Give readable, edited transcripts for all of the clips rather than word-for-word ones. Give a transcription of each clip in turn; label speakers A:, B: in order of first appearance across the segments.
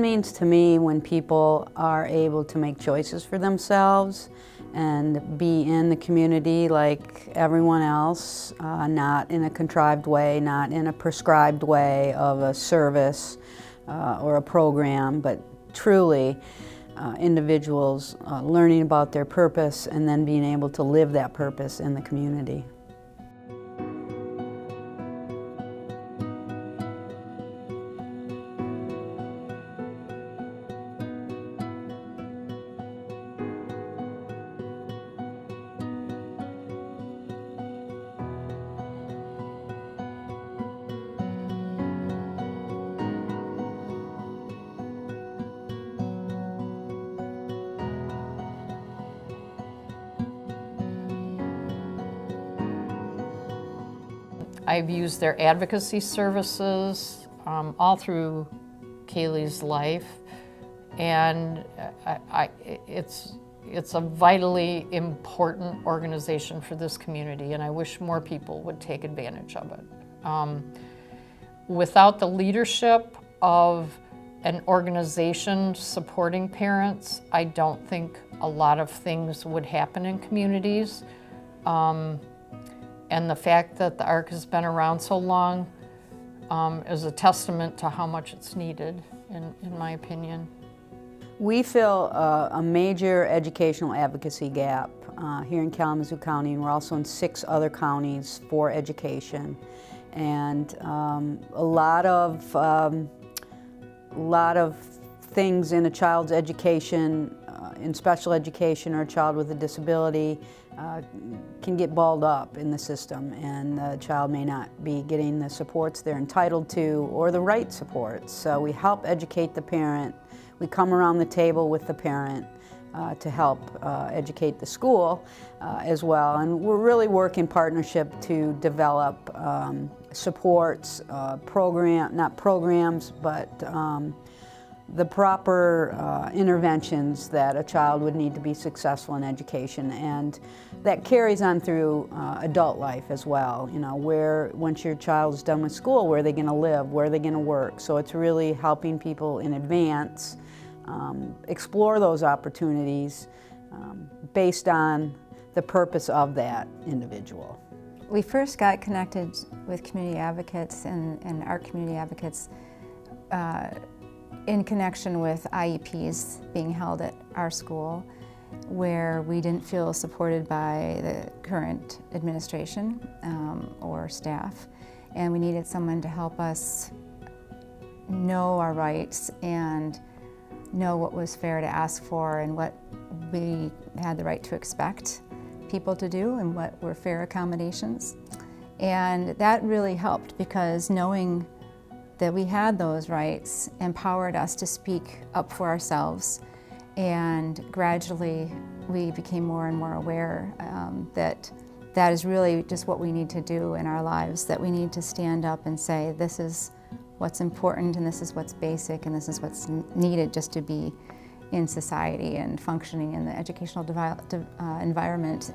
A: means to me when people are able to make choices for themselves and be in the community like everyone else, not in a contrived way, not in a prescribed way of a service or a program, but truly individuals learning about their purpose and then being able to live that purpose in the community.
B: I've used their advocacy services all through Kaylee's life, and it's a vitally important organization for this community, and I wish more people would take advantage of it. Without the leadership of an organization supporting parents, I don't think a lot of things would happen in communities. And the fact that the ARC has been around so long is a testament to how much it's needed, in my opinion.
A: We fill a major educational advocacy gap here in Kalamazoo County, and we're also in 6 other counties for education. And a lot of things in a child's education, in special education, or a child with a disability can get balled up in the system, and the child may not be getting the supports they're entitled to or the right supports. So we help educate the parent. We come around the table with the parent to help educate the school as well. And we're really work in partnership to develop supports, not programs, but the proper interventions that a child would need to be successful in education, and that carries on through adult life as well. You know, once your child's done with school, where are they going to live, where are they going to work? So it's really helping people in advance explore those opportunities based on the purpose of that individual.
C: We first got connected with community advocates and our community advocates in connection with IEPs being held at our school, where we didn't feel supported by the current administration or staff, and we needed someone to help us know our rights and know what was fair to ask for and what we had the right to expect people to do and what were fair accommodations. And that really helped, because knowing that we had those rights empowered us to speak up for ourselves, and gradually we became more and more aware that is really just what we need to do in our lives, that we need to stand up and say, this is what's important, and this is what's basic, and this is what's needed just to be in society and functioning in the educational environment.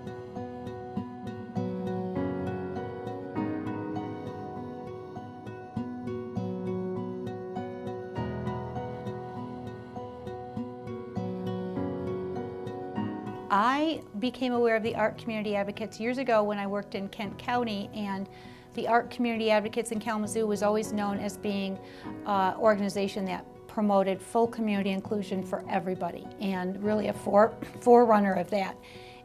D: I became aware of the ARC Community Advocates years ago when I worked in Kent County, and the ARC Community Advocates in Kalamazoo was always known as being an organization that promoted full community inclusion for everybody, and really a forerunner of that.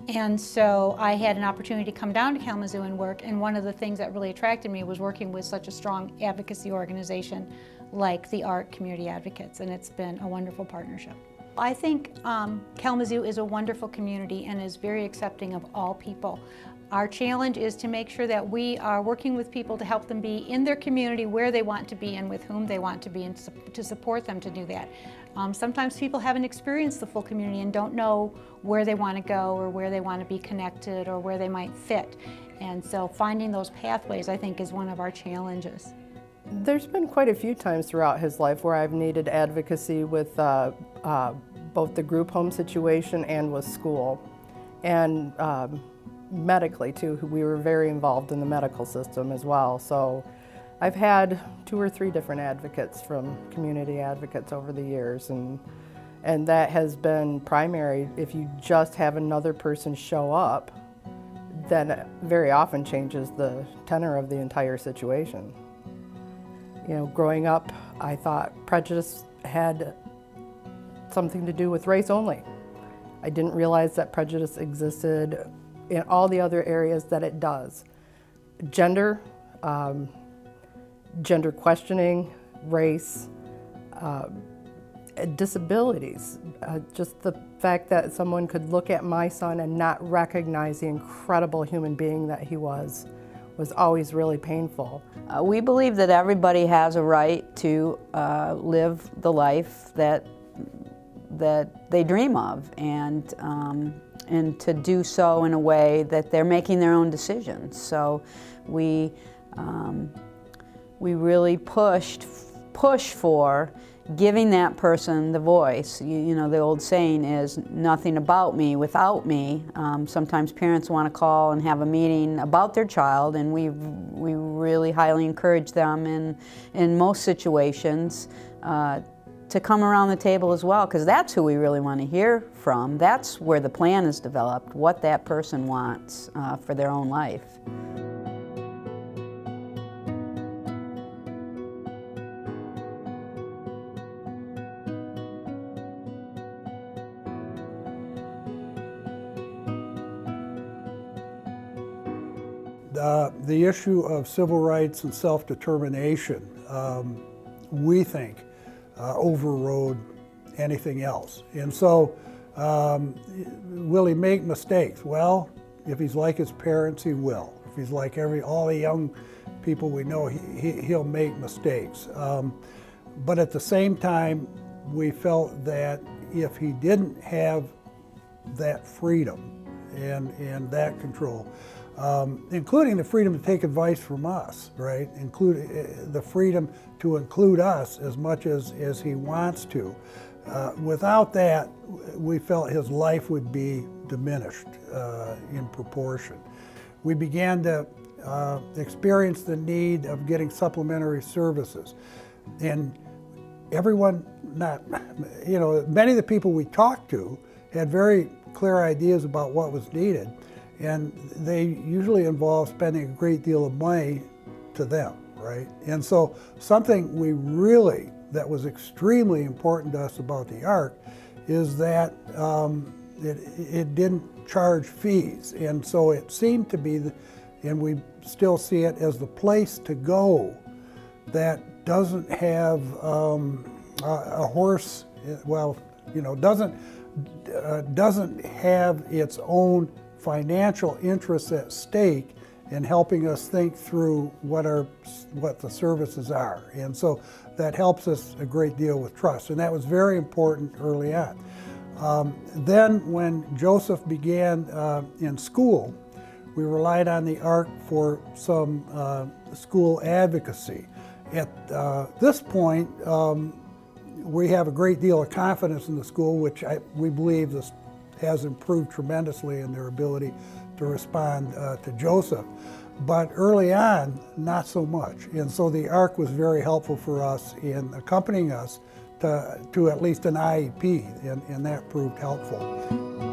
D: And so I had an opportunity to come down to Kalamazoo and work, and one of the things that really attracted me was working with such a strong advocacy organization like the ARC Community Advocates, and it's been a wonderful partnership. I think Kalamazoo is a wonderful community and is very accepting of all people. Our challenge is to make sure that we are working with people to help them be in their community where they want to be and with whom they want to be, and to support them to do that. Sometimes people haven't experienced the full community and don't know where they want to go or where they want to be connected or where they might fit. And so finding those pathways, I think, is one of our challenges.
E: There's been quite a few times throughout his life where I've needed advocacy with both the group home situation and with school. And medically too, we were very involved in the medical system as well. So I've had 2 or 3 different advocates from community advocates over the years, and that has been primary. If you just have another person show up, then it very often changes the tenor of the entire situation. You know, growing up, I thought prejudice had something to do with race only. I didn't realize that prejudice existed in all the other areas that it does. Gender, gender questioning, race, disabilities. Just the fact that someone could look at my son and not recognize the incredible human being that he was always really painful.
A: We believe that everybody has a right to live the life that they dream of, and to do so in a way that they're making their own decisions. So we really push for giving that person the voice. You know, the old saying is, nothing about me without me. Sometimes parents want to call and have a meeting about their child, and we really highly encourage them in most situations to come around the table as well, because that's who we really want to hear from. That's where the plan is developed, what that person wants for their own life.
F: The issue of civil rights and self-determination, we think, overrode anything else. And so, will he make mistakes? Well, if he's like his parents, he will. If he's like all the young people we know, he'll make mistakes. But at the same time, we felt that if he didn't have that freedom and that control, including the freedom to take advice from us, right? Including the freedom to include us as much as he wants to. Without that, we felt his life would be diminished in proportion. We began to experience the need of getting supplementary services. And everyone, many of the people we talked to had very clear ideas about what was needed. And they usually involve spending a great deal of money to them, right? And so something that was extremely important to us about the ARC is that it didn't charge fees. And so it seemed to be, and we still see it as the place to go that doesn't have a horse, doesn't have its own financial interests at stake in helping us think through what the services are. And so that helps us a great deal with trust, and that was very important early on. Then when Joseph began in school, we relied on the ARC for some school advocacy. At this point, we have a great deal of confidence in the school, which we believe this has improved tremendously in their ability to respond to Joseph. But early on, not so much. And so the ARC was very helpful for us in accompanying us to at least an IEP, and that proved helpful.